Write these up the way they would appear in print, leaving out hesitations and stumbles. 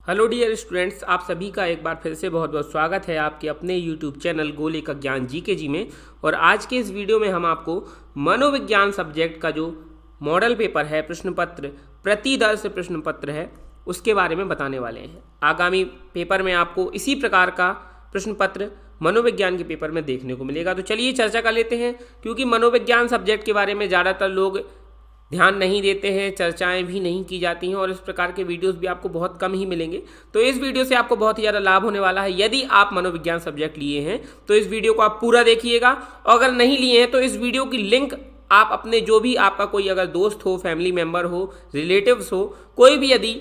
Hello dear students, आप सभी का एक बार फिर से बहुत बहुत स्वागत है आपके अपने यूट्यूब चैनल गोले का ज्ञान जी में। और आज के इस वीडियो में हम आपको मनोविज्ञान सब्जेक्ट का जो मॉडल पेपर है, प्रश्न पत्र प्रतिदर्श प्रश्न पत्र है, उसके बारे में बताने वाले हैं। आगामी पेपर में आपको इसी प्रकार का प्रश्न पत्र मनोविज्ञान के पेपर में देखने को मिलेगा। तो चलिए चर्चा कर लेते हैं, क्योंकि मनोविज्ञान सब्जेक्ट के बारे में ज़्यादातर लोग ध्यान नहीं देते हैं, चर्चाएं भी नहीं की जाती हैं और इस प्रकार के वीडियोस भी आपको बहुत कम ही मिलेंगे। तो इस वीडियो से आपको बहुत ही ज़्यादा लाभ होने वाला है। यदि आप मनोविज्ञान सब्जेक्ट लिए हैं तो इस वीडियो को आप पूरा देखिएगा, और अगर नहीं लिए हैं तो इस वीडियो की लिंक आप अपने जो भी आपका कोई अगर दोस्त हो, फैमिली मेम्बर हो, रिलेटिव्स हो, कोई भी यदि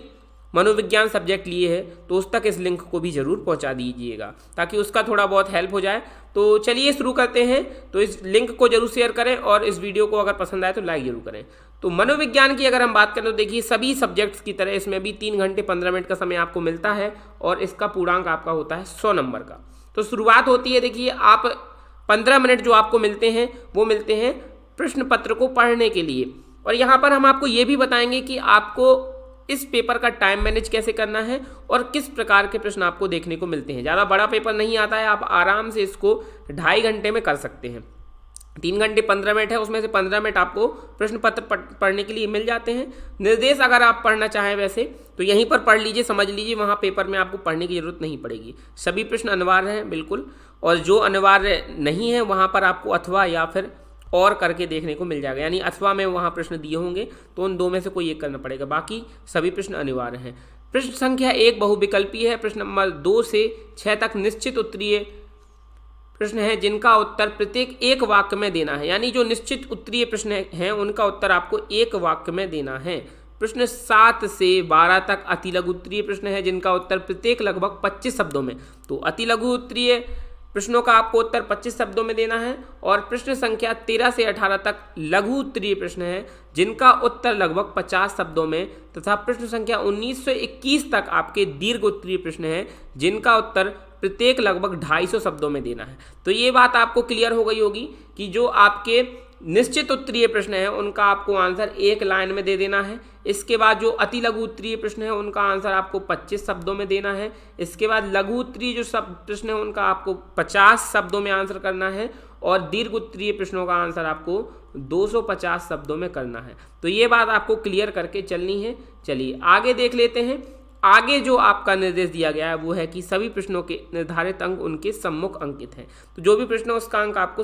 मनोविज्ञान सब्जेक्ट लिए है तो उस तक इस लिंक को भी ज़रूर पहुंचा दीजिएगा, ताकि उसका थोड़ा बहुत हेल्प हो जाए। तो चलिए शुरू करते हैं। तो इस लिंक को जरूर शेयर करें और इस वीडियो को अगर पसंद आए तो लाइक जरूर करें। तो मनोविज्ञान की अगर हम बात करें तो देखिए, सभी सब्जेक्ट्स की तरह इसमें भी 3 घंटे 15 मिनट का समय आपको मिलता है और इसका पूर्णांक आपका होता है 100 नंबर का। तो शुरुआत होती है, देखिए आप 15 मिनट जो आपको मिलते हैं वो मिलते हैं प्रश्न पत्र को पढ़ने के लिए। और यहाँ पर हम आपको ये भी बताएंगे कि आपको इस पेपर का टाइम मैनेज कैसे करना है और किस प्रकार के प्रश्न आपको देखने को मिलते हैं। ज़्यादा बड़ा पेपर नहीं आता है, आप आराम से इसको 2.5 घंटे में कर सकते हैं। 3 घंटे 15 मिनट है, उसमें से 15 मिनट आपको प्रश्न पत्र पढ़ने के लिए मिल जाते हैं। निर्देश अगर आप पढ़ना चाहें वैसे तो यहीं पर पढ़ लीजिए, समझ लीजिए, वहाँ पेपर में आपको पढ़ने की जरूरत नहीं पड़ेगी। सभी प्रश्न अनिवार्य हैं बिल्कुल, और जो अनिवार्य नहीं है वहाँ पर आपको अथवा या फिर और करके देखने को मिल जाएगा। यानी अथवा में वहाँ प्रश्न दिए होंगे तो उन दो में से कोई एक करना पड़ेगा, बाकी सभी प्रश्न अनिवार्य हैं। प्रश्न संख्या 1 बहुविकल्पी है। प्रश्न नंबर 2 से 6 तक निश्चित उत्तरीय प्रश्न है, जिनका उत्तर प्रत्येक एक वाक्य में देना है। यानी जो निश्चित उत्तरीय प्रश्न हैं उनका उत्तर आपको एक वाक्य में देना है। प्रश्न 7 से 12 तक अति लघु उत्तरीय प्रश्न है, जिनका उत्तर प्रत्येक लगभग 25 शब्दों में। तो अति लघु उत्तरीय प्रश्नों का आपको उत्तर 25 शब्दों में देना है। और प्रश्न संख्या 13 से 18 तक लघु उत्तरीय प्रश्न है, जिनका उत्तर लगभग 50 शब्दों में, तथा प्रश्न संख्या 19 से 21 तक आपके दीर्घ उत्तरीय प्रश्न है, जिनका उत्तर प्रत्येक लगभग 250 शब्दों में देना है। तो ये बात आपको क्लियर हो गई होगी कि जो आपके निश्चित उत्तरीय प्रश्न है उनका आपको आंसर 1 लाइन में दे देना है। इसके बाद जो अति लघु उत्तरीय प्रश्न है उनका आंसर आपको 25 शब्दों में देना है। इसके बाद लघु उत्तरीय जो प्रश्न है उनका आपको 50 शब्दों में आंसर करना है, और दीर्घ उत्तरीय प्रश्नों का आंसर आपको 250 शब्दों में करना है। तो ये बात आपको क्लियर करके चलनी है। चलिए आगे देख लेते हैं। आगे जो आपका निर्देश दिया गया है वो है कि सभी प्रश्नों के निर्धारित अंक उनके सम्मुख अंकित हैं। तो जो भी प्रश्न है उसका अंक आपको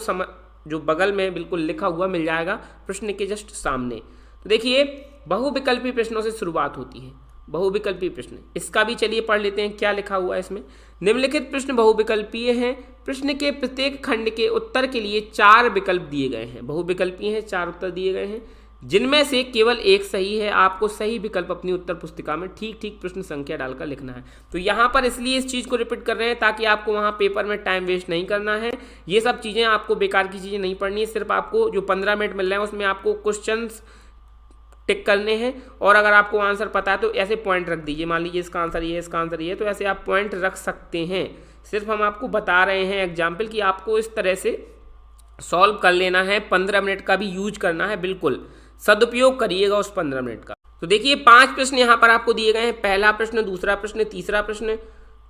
जो बगल में बिल्कुल लिखा हुआ मिल जाएगा प्रश्न के जस्ट सामने। तो देखिए, बहुविकल्पी प्रश्नों से शुरुआत होती है। बहुविकल्पी प्रश्न, इसका भी चलिए पढ़ लेते हैं क्या लिखा हुआ है इसमें। निम्नलिखित प्रश्न बहुविकल्पीय हैं। प्रश्न के प्रत्येक खंड के उत्तर के लिए 4 विकल्प दिए गए हैं। बहुविकल्पीय हैं, 4 उत्तर दिए गए हैं, जिनमें से केवल एक सही है। आपको सही विकल्प अपनी उत्तर पुस्तिका में ठीक ठीक प्रश्न संख्या डालकर लिखना है। तो यहाँ पर इसलिए इस चीज़ को रिपीट कर रहे हैं ताकि आपको वहाँ पेपर में टाइम वेस्ट नहीं करना है। ये सब चीज़ें आपको बेकार की चीज़ें नहीं पढ़नी है। सिर्फ आपको जो 15 मिनट मिल रहे हैं उसमें आपको क्वेश्चंस टिक करने हैं, और अगर आपको आंसर पता है तो ऐसे पॉइंट रख दीजिए। मान लीजिए इसका आंसर ये है, इसका आंसर ये है, तो ऐसे आप पॉइंट रख सकते हैं। सिर्फ हम आपको बता रहे हैं एग्जाम्पल कि आपको इस तरह से सॉल्व कर लेना है। 15 मिनट का भी यूज करना है, बिल्कुल सदुपयोग करिएगा उस 15 मिनट का। तो देखिए 5 प्रश्न यहाँ पर आपको दिए गए हैं। पहला प्रश्न, दूसरा प्रश्न, तीसरा प्रश्न,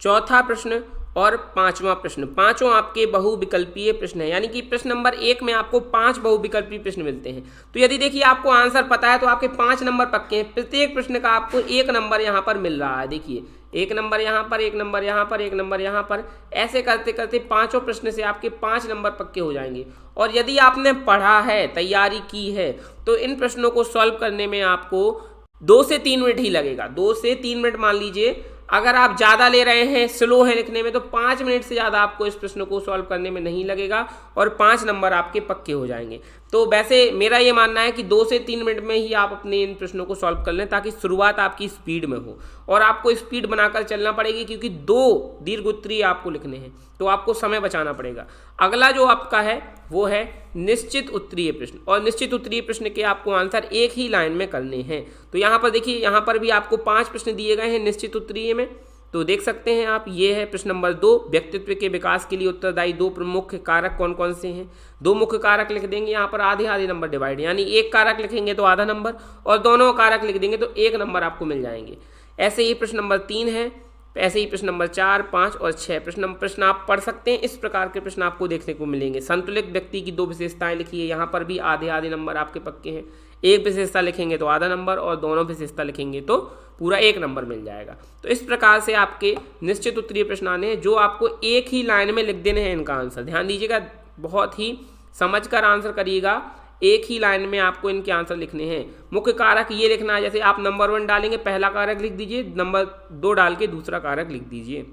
चौथा प्रश्न और 5वां प्रश्न। 5 आपके बहुविकल्पीय प्रश्न है। यानी कि प्रश्न नंबर 1 में आपको 5 बहुविकल्पीय प्रश्न मिलते हैं। तो यदि देखिए आपको आंसर पता है तो आपके 5 नंबर पक्के हैं। प्रत्येक प्रश्न का आपको 1 नंबर यहाँ पर मिल रहा है। देखिए 1 नंबर यहाँ पर, 1 नंबर यहाँ पर, 1 नंबर यहाँ पर, ऐसे करते करते 5 प्रश्न से आपके 5 नंबर पक्के हो जाएंगे। और यदि आपने पढ़ा है, तैयारी की है, तो इन प्रश्नों को सॉल्व करने में आपको 2 से 3 मिनट ही लगेगा। 2 से 3 मिनट मान लीजिए। अगर आप ज़्यादा ले रहे हैं, स्लो है लिखने में, तो 5 मिनट से ज़्यादा आपको इस प्रश्न को सॉल्व करने में नहीं लगेगा और 5 नंबर आपके पक्के हो जाएंगे। तो वैसे मेरा ये मानना है कि 2 से 3 मिनट में ही आप अपने इन प्रश्नों को सॉल्व कर लें, ताकि शुरुआत आपकी स्पीड में हो। और आपको स्पीड बनाकर चलना पड़ेगी, क्योंकि 2 दीर्घ उत्तरीय आपको लिखने हैं, तो आपको समय बचाना पड़ेगा। अगला जो आपका है वो है निश्चित उत्तरीय प्रश्न, और निश्चित उत्तरीय प्रश्न के आपको आंसर एक ही लाइन में करने हैं। तो यहाँ पर देखिए, यहाँ पर भी आपको 5 प्रश्न दिए गए हैं निश्चित उत्तरीय में। तो देख सकते हैं आप, ये है प्रश्न नंबर 2, व्यक्तित्व के विकास के लिए उत्तरदायी 2 प्रमुख कारक कौन कौन से हैं। 2 मुख्य कारक लिख देंगे, यहाँ पर आधे आधे नंबर डिवाइड, यानी 1 कारक लिखेंगे तो आधा नंबर, और दोनों कारक लिख देंगे तो 1 नंबर आपको मिल जाएंगे। ऐसे ही प्रश्न नंबर 3 है, ऐसे ही प्रश्न नंबर 4, 5 और 6 प्रश्न आप पढ़ सकते हैं। इस प्रकार के प्रश्न आपको देखने को मिलेंगे। संतुलित व्यक्ति की 2 विशेषताएं लिखिए, यहाँ पर भी आधे आधे नंबर आपके पक्के हैं। एक विशेषता लिखेंगे तो आधा नंबर और दोनों विशेषता लिखेंगे तो पूरा 1 नंबर मिल जाएगा। तो इस प्रकार से आपके निश्चित उत्तरीय प्रश्न आने हैं जो आपको एक ही लाइन में लिख देने हैं इनका आंसर। ध्यान दीजिएगा, बहुत ही समझ कर आंसर करिएगा, एक ही लाइन में आपको इनके आंसर लिखने हैं। मुख्य कारक ये लिखना है, जैसे आप नंबर 1 डालेंगे पहला कारक लिख दीजिए, नंबर 2 डाल के दूसरा कारक लिख दीजिए,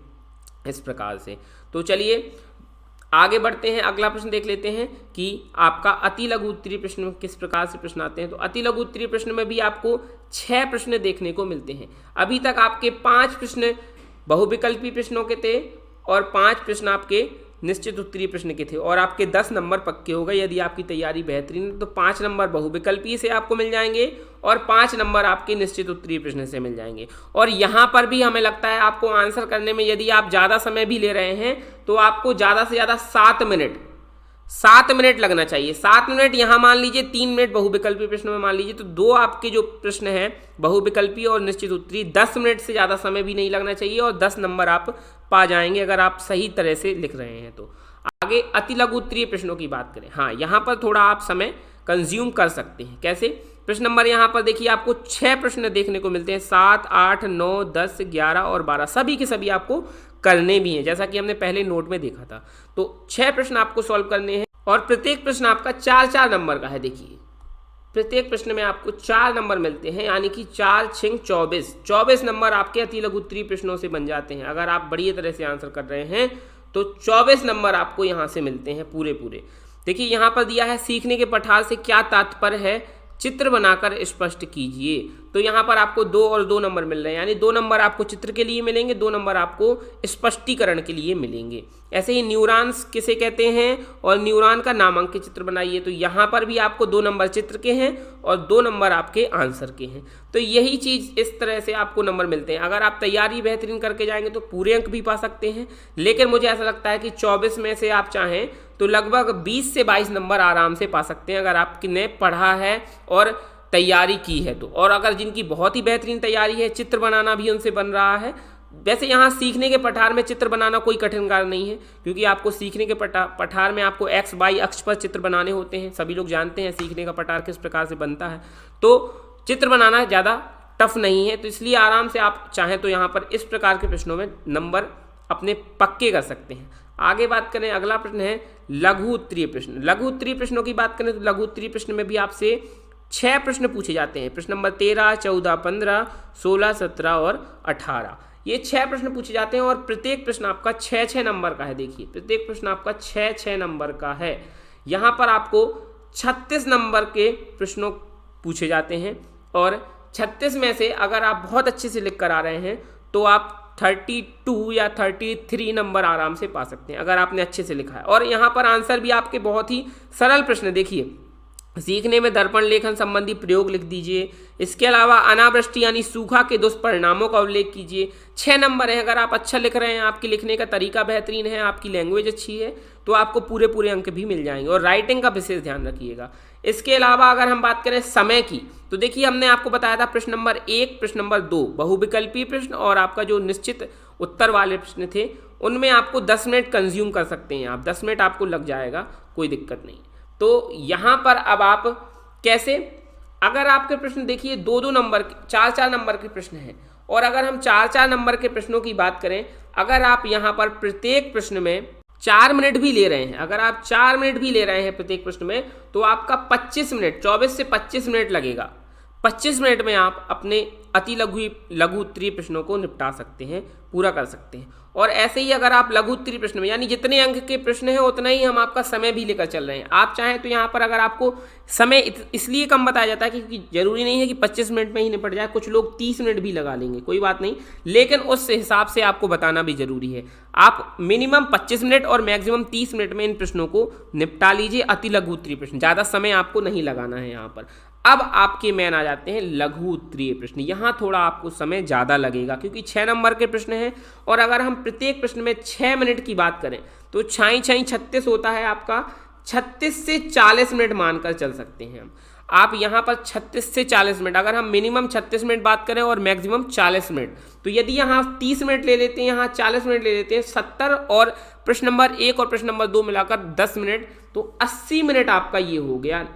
इस प्रकार से। तो चलिए आगे बढ़ते हैं, अगला प्रश्न देख लेते हैं कि आपका अति लघु उत्तरीय प्रश्न किस प्रकार से प्रश्न आते हैं। तो अति लघु उत्तरीय प्रश्न में भी आपको 6 प्रश्न देखने को मिलते हैं। अभी तक आपके 5 प्रश्न बहुविकल्पी प्रश्नों के थे और 5 प्रश्न आपके निश्चित उत्तरीय प्रश्न के थे और आपके 10 नंबर पक्के हो गए। यदि आपकी तैयारी बेहतरीन है तो 5 नंबर बहुविकल्पीय से आपको मिल जाएंगे और 5 नंबर आपके निश्चित उत्तरीय प्रश्न से मिल जाएंगे। और यहाँ पर भी हमें लगता है आपको आंसर करने में यदि आप ज़्यादा समय भी ले रहे हैं तो आपको ज़्यादा से ज़्यादा 7 मिनट लगना चाहिए। 7 मिनट यहाँ मान लीजिए, 3 मिनट बहुविकल्पी प्रश्न में मान लीजिए, तो 2 आपके जो प्रश्न हैं बहुविकल्पी और निश्चित उत्तरीय 10 मिनट से ज़्यादा समय भी नहीं लगना चाहिए और 10 नंबर आप पा जाएंगे अगर आप सही तरह से लिख रहे हैं। तो आगे अति लघु उत्तरीय प्रश्नों की बात करें। हाँ, यहाँ पर थोड़ा आप समय कंज्यूम कर सकते हैं। कैसे? प्रश्न नंबर यहाँ पर देखिए आपको 6 प्रश्न देखने को मिलते हैं, 7, 8, 9, 10, 11 और 12 सभी के सभी आपको करने भी हैं, जैसा कि हमने पहले नोट में देखा था। तो 6 प्रश्न आपको सॉल्व करने हैं और प्रत्येक प्रश्न आपका 4-4 नंबर का है। देखिए प्रत्येक प्रश्न में आपको 4 नंबर मिलते हैं, यानी कि 4 6 24 नंबर आपके अति लघु उत्तरीय प्रश्नों से बन जाते हैं। अगर आप बढ़िया तरह से आंसर कर रहे हैं तो 24 नंबर आपको यहाँ से मिलते हैं पूरे। देखिए यहाँ पर दिया है सीखने के पठार से क्या तात्पर्य है, चित्र बनाकर स्पष्ट कीजिए। तो यहाँ पर आपको 2 और 2 नंबर मिल रहे हैं, यानी 2 नंबर आपको चित्र के लिए मिलेंगे, 2 नंबर आपको स्पष्टीकरण के लिए मिलेंगे। ऐसे ही न्यूरॉन्स किसे कहते हैं और न्यूरॉन का नामांकित चित्र बनाइए। तो यहाँ पर भी आपको 2 नंबर चित्र के हैं और 2 नंबर आपके आंसर के हैं। तो यही चीज़ इस तरह से आपको नंबर मिलते हैं। अगर आप तैयारी बेहतरीन करके जाएंगे तो पूरे अंक भी पा सकते हैं, लेकिन मुझे ऐसा लगता है कि 24 में से आप चाहें तो लगभग 20 से 22 नंबर आराम से पा सकते हैं अगर आपने पढ़ा है और तैयारी की है तो। और अगर जिनकी बहुत ही बेहतरीन तैयारी है, चित्र बनाना भी उनसे बन रहा है। वैसे यहाँ सीखने के पठार में चित्र बनाना कोई कठिन कार्य नहीं है, क्योंकि आपको सीखने के पठार में आपको एक्स वाई अक्ष पर चित्र बनाने होते हैं। सभी लोग जानते हैं सीखने का पठार किस प्रकार से बनता है, तो चित्र बनाना ज़्यादा टफ नहीं है। तो इसलिए आराम से आप चाहें तो यहाँ पर इस प्रकार के प्रश्नों में नंबर अपने पक्के कर सकते हैं। आगे बात करें, अगला प्रश्न है लघु उत्तरीय प्रश्न। लघु उत्तरीय प्रश्नों की बात करें तो लघु उत्तरीय प्रश्न में भी आपसे 6 प्रश्न पूछे जाते हैं। प्रश्न नंबर 13, 14, 15, 16, 17 और 18, ये 6 प्रश्न पूछे जाते हैं और प्रत्येक प्रश्न आपका 6-6 नंबर का है। देखिए प्रत्येक प्रश्न आपका 6-6 नंबर का है। यहाँ पर आपको 36 नंबर के प्रश्नों पूछे जाते हैं और 36 में से अगर आप बहुत अच्छे से लिख कर आ रहे हैं तो आप 32 या 33 नंबर आराम से पा सकते हैं अगर आपने अच्छे से लिखा है। और यहाँ पर आंसर भी आपके बहुत ही सरल प्रश्न। देखिए सीखने में दर्पण लेखन संबंधी प्रयोग लिख दीजिए। इसके अलावा अनावृष्टि यानी सूखा के दुष्परिणामों का उल्लेख कीजिए। 6 नंबर है। अगर आप अच्छा लिख रहे हैं, आपके लिखने का तरीका बेहतरीन है, आपकी लैंग्वेज अच्छी है, तो आपको पूरे अंक भी मिल जाएंगे। और राइटिंग का विशेष ध्यान रखिएगा। इसके अलावा अगर हम बात करें समय की, तो देखिए हमने आपको बताया था प्रश्न नंबर 1, प्रश्न नंबर 2 बहुविकल्पी प्रश्न और आपका जो निश्चित उत्तर वाले प्रश्न थे उनमें आपको 10 मिनट कंज्यूम कर सकते हैं आप। 10 मिनट आपको लग जाएगा, कोई दिक्कत नहीं। तो यहाँ पर अब आप कैसे, अगर आपके प्रश्न देखिए 2-2 नंबर 4-4 नंबर के प्रश्न हैं और अगर हम 4-4 नंबर के प्रश्नों की बात करें, अगर आप यहाँ पर प्रत्येक प्रश्न में 4 मिनट भी ले रहे हैं, अगर आप 4 मिनट भी ले रहे हैं प्रत्येक प्रश्न में, तो आपका 25 मिनट 24 से 25 मिनट लगेगा। 25 मिनट में आप अपने अति लघु उत्तरीय प्रश्नों को निपटा सकते हैं, पूरा कर सकते हैं। और ऐसे ही अगर आप लघु उत्तरीय प्रश्न में, यानी जितने अंक के प्रश्न हैं उतना ही हम आपका समय भी लेकर चल रहे हैं। आप चाहें तो यहाँ पर अगर आपको समय इसलिए कम बताया जाता है क्योंकि जरूरी नहीं है कि 25 मिनट में ही निपट जाए, कुछ लोग 30 मिनट भी लगा लेंगे, कोई बात नहीं, लेकिन उस हिसाब से आपको बताना भी जरूरी है। आप मिनिमम 25 मिनट और मैक्सिमम 30 मिनट में इन प्रश्नों को निपटा लीजिए। अति लघु उत्तरीय प्रश्न ज़्यादा समय आपको नहीं लगाना है यहाँ पर। अब आपके मेन आ जाते हैं लघु उत्तरीय प्रश्न। यहाँ थोड़ा आपको समय ज़्यादा लगेगा क्योंकि 6 नंबर के प्रश्न हैं और अगर हम प्रत्येक प्रश्न में 6 मिनट की बात करें तो 6×6 36 होता है आपका, 36 से 40 मिनट मानकर चल सकते हैं हम। आप यहाँ पर 36 से 40 मिनट, अगर हम मिनिमम 36 मिनट बात करें और मैक्सिमम 40 मिनट, तो यदि यहाँ 30 मिनट ले लेते हैं, यहाँ 40 मिनट ले लेते हैं, 70 और प्रश्न नंबर 1 और प्रश्न नंबर 2 मिलाकर 10 मिनट, तो 80 मिनट आपका ये हो गया।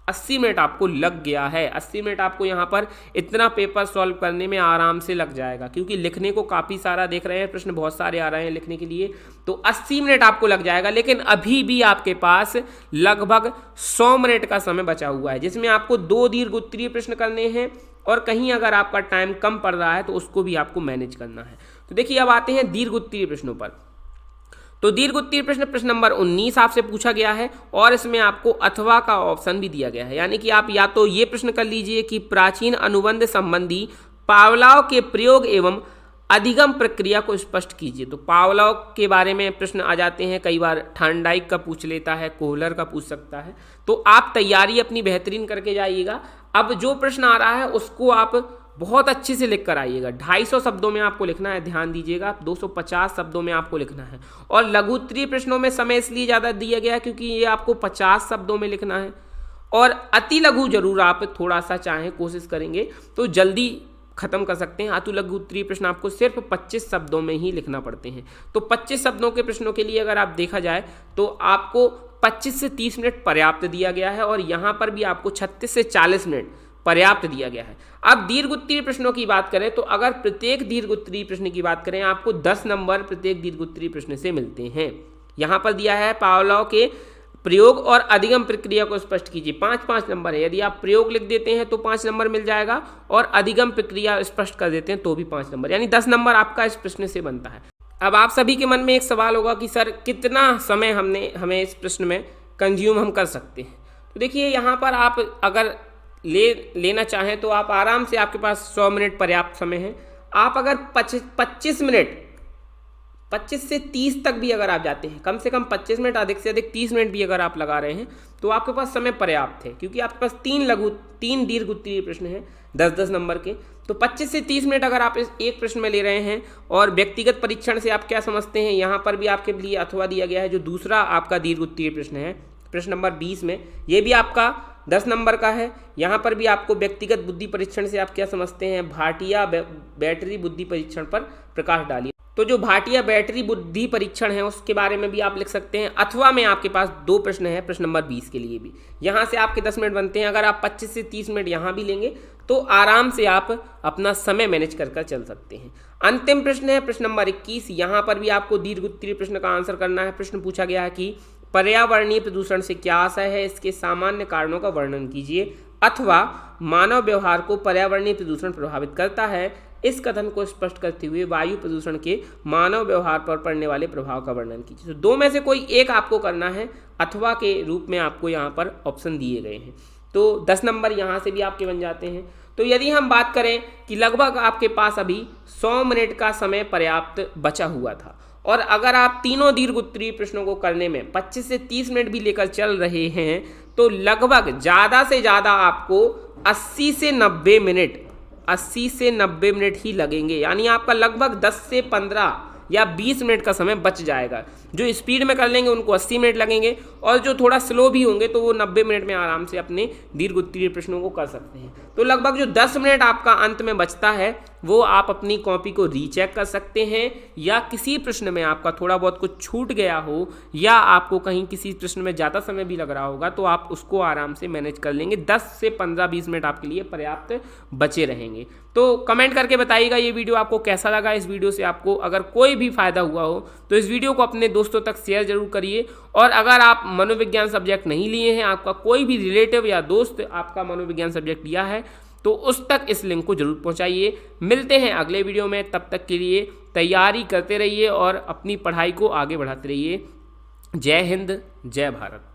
80 मिनट आपको लग गया है। 80 मिनट आपको यहाँ पर इतना पेपर सॉल्व करने में आराम से लग जाएगा, क्योंकि लिखने को काफ़ी सारा देख रहे हैं, प्रश्न बहुत सारे आ रहे हैं लिखने के लिए, तो 80 मिनट आपको लग जाएगा। लेकिन अभी भी आपके पास लगभग 100 मिनट का समय बचा हुआ है, जिसमें आपको 2 दीर्घ उत्तरीय प्रश्न करने हैं और कहीं अगर आपका टाइम कम पड़ रहा है तो उसको भी आपको मैनेज करना है। तो देखिए अब आते हैं दीर्घ उत्तरीय प्रश्नों पर। तो दीर्घ उत्तरीय प्रश्न नंबर 19 आपसे पूछा गया है और इसमें आपको अथवा का ऑप्शन भी दिया गया है, यानी कि आप या तो ये प्रश्न कर लीजिए कि प्राचीन अनुबंध संबंधी पावलाव के प्रयोग एवं अधिगम प्रक्रिया को स्पष्ट कीजिए। तो पावलाव के बारे में प्रश्न आ जाते हैं, कई बार थार्नडाइक का पूछ लेता है, कोहलर का पूछ सकता है, तो आप तैयारी अपनी बेहतरीन करके जाइएगा। अब जो प्रश्न आ रहा है उसको आप बहुत अच्छे से लिख कर आइएगा। 250 शब्दों में आपको लिखना है, ध्यान दीजिएगा, 250 शब्दों में आपको लिखना है। और लघु उत्तरीय प्रश्नों में समय इसलिए ज़्यादा दिया गया है क्योंकि ये आपको 50 शब्दों में लिखना है, और अति लघु जरूर आप थोड़ा सा चाहें कोशिश करेंगे तो जल्दी खत्म कर सकते हैं। अति लघु उत्तरीय प्रश्न आपको सिर्फ 25 शब्दों में ही लिखना पड़ते हैं। तो 25 शब्दों के प्रश्नों के लिए अगर आप देखा जाए तो आपको 25 से 30 मिनट पर्याप्त दिया गया है, और यहाँ पर भी आपको 36 से 40 मिनट पर्याप्त दिया गया है। अब दीर्घ उत्तरीय प्रश्नों की बात करें तो अगर प्रत्येक दीर्घ उत्तरीय प्रश्न की बात करें, आपको 10 नंबर प्रत्येक दीर्घ उत्तरीय प्रश्न से मिलते हैं। यहाँ पर दिया है पावलाव के प्रयोग और अधिगम प्रक्रिया को स्पष्ट कीजिए, 5-5 नंबर है। यदि आप प्रयोग लिख देते हैं तो 5 नंबर मिल जाएगा, और अधिगम प्रक्रिया स्पष्ट कर देते हैं तो भी 5 नंबर, यानी 10 नंबर आपका इस प्रश्न से बनता है। अब आप सभी के मन में एक सवाल होगा कि सर कितना समय हमें इस प्रश्न में कंज्यूम हम कर सकते हैं। तो देखिए यहाँ पर आप अगर लेना चाहें तो आप आराम से, आपके पास 100 मिनट पर्याप्त समय है। आप अगर 25 मिनट, 25 से 30 तक भी अगर आप जाते हैं, कम से कम 25 मिनट, अधिक से अधिक 30 मिनट भी अगर आप लगा रहे हैं तो आपके पास समय पर्याप्त है, क्योंकि आपके पास 3 दीर्घ उत्तरीय प्रश्न हैं 10-10 नंबर के। तो 25 से 30 मिनट अगर आप इस एक प्रश्न में ले रहे हैं, और व्यक्तिगत परीक्षण से आप क्या समझते हैं, यहाँ पर भी आपके लिए अथवा दिया गया है, जो दूसरा आपका दीर्घ उत्तरीय प्रश्न है प्रश्न नंबर 20 में, ये भी आपका 10 नंबर का है। यहाँ पर भी आपको व्यक्तिगत बुद्धि परीक्षण से आप क्या समझते हैं, भाटिया बैटरी बुद्धि परीक्षण पर प्रकाश डालिए। तो जो भाटिया बैटरी बुद्धि परीक्षण है उसके बारे में भी आप लिख सकते हैं। अथवा में आपके पास 2 प्रश्न है प्रश्न नंबर 20 के लिए भी, यहाँ से आपके 10 मिनट बनते हैं। अगर आप 25 से 30 मिनट यहाँ भी लेंगे तो आराम से आप अपना समय मैनेज कर चल सकते हैं। अंतिम प्रश्न है प्रश्न नंबर 21। यहाँ पर भी आपको दीर्घ उत्तरीय प्रश्न का आंसर करना है। प्रश्न पूछा गया है कि पर्यावरणीय प्रदूषण से क्या आशय है, इसके सामान्य कारणों का वर्णन कीजिए, अथवा मानव व्यवहार को पर्यावरणीय प्रदूषण प्रभावित करता है, इस कथन को स्पष्ट करते हुए वायु प्रदूषण के मानव व्यवहार पर पड़ने वाले प्रभाव का वर्णन कीजिए। तो 2 में से कोई एक आपको करना है, अथवा के रूप में आपको यहाँ पर ऑप्शन दिए गए हैं। तो 10 नंबर यहाँ से भी आपके बन जाते हैं। तो यदि हम बात करें कि लगभग आपके पास अभी 100 मिनट का समय पर्याप्त बचा हुआ था, और अगर आप तीनों दीर्घ उत्तरीय प्रश्नों को करने में 25 से 30 मिनट भी लेकर चल रहे हैं, तो लगभग ज़्यादा से ज़्यादा आपको 80 से 90 मिनट ही लगेंगे, यानी आपका लगभग 10 से 15 या 20 मिनट का समय बच जाएगा। जो स्पीड में कर लेंगे उनको 80 मिनट लगेंगे, और जो थोड़ा स्लो भी होंगे तो वो 90 मिनट में आराम से अपने दीर्घ उत्तरीय प्रश्नों को कर सकते हैं। तो लगभग जो 10 मिनट आपका अंत में बचता है वो आप अपनी कॉपी को रीचेक कर सकते हैं, या किसी प्रश्न में आपका थोड़ा बहुत कुछ छूट गया हो, या आपको कहीं किसी प्रश्न में ज़्यादा समय भी लग रहा होगा, तो आप उसको आराम से मैनेज कर लेंगे। 10 से 15-20 मिनट आपके लिए पर्याप्त बचे रहेंगे। तो कमेंट करके बताइएगा ये वीडियो आपको कैसा लगा। इस वीडियो से आपको अगर कोई भी फायदा हुआ हो तो इस वीडियो को अपने दोस्तों तक शेयर जरूर करिए। और अगर आप मनोविज्ञान सब्जेक्ट नहीं लिए हैं, आपका कोई भी रिलेटिव या दोस्त आपका मनोविज्ञान सब्जेक्ट लिया है, तो उस तक इस लिंक को जरूर पहुंचाइए। मिलते हैं अगले वीडियो में, तब तक के लिए तैयारी करते रहिए और अपनी पढ़ाई को आगे बढ़ाते रहिए। जय हिंद, जय भारत।